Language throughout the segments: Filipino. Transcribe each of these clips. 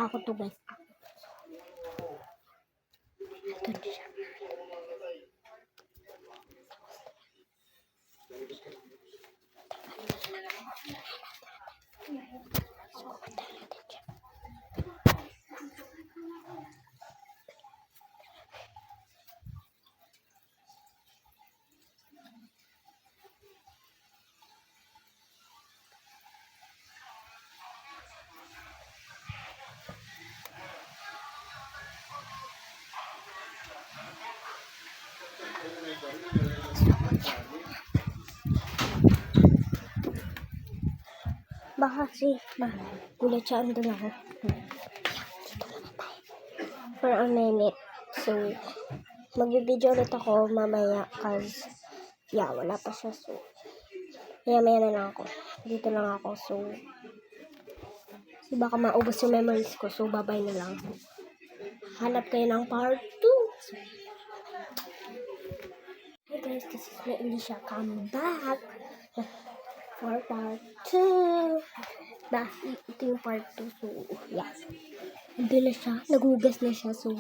Ako to guys. Ito na siya. Baka kasi gulat siya, andun ako. For a minute. So, mag-video ulit ako mamaya cause, yeah, wala pa siya. So, maya na lang ako. Dito lang ako. So, baka maubos yung memories ko. So, bye-bye na lang. Hanap kayo ng part 2. Hey guys, this is my Alicia. Come back for part 2. Ito yung part 2. So, yeah. Hindi na siya. Naghugas na siya. So,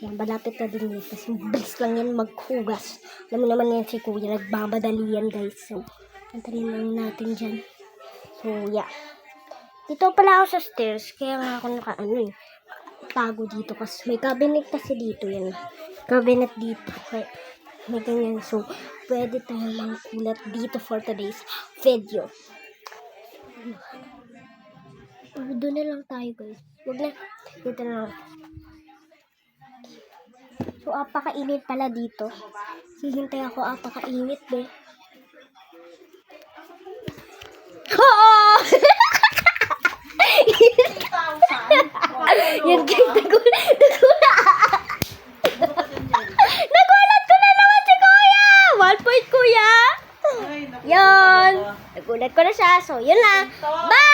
yan. Malapit na din yun. Tapos, bilis lang yan maghugas. Alam mo naman yan si Kuya. Nagbabadali yan guys. So, antarin lang natin dyan. So, yeah. Dito pala ako sa stairs. Kaya nga ako tago dito. Kasi may cabinet kasi dito yan. Cabinet dito. May ganyan. So, pwede tayo mangkulat dito for today's video. Doon na lang tayo guys. Huwag na. Dito na lang. So, apakainit pala dito. Hihintay ako apakainit be. Oo! Yan guys. Nagulat ko na naman si Kuya! 1 point Kuya! Yan! Nagulat ko na siya. So, yun lang. Bye!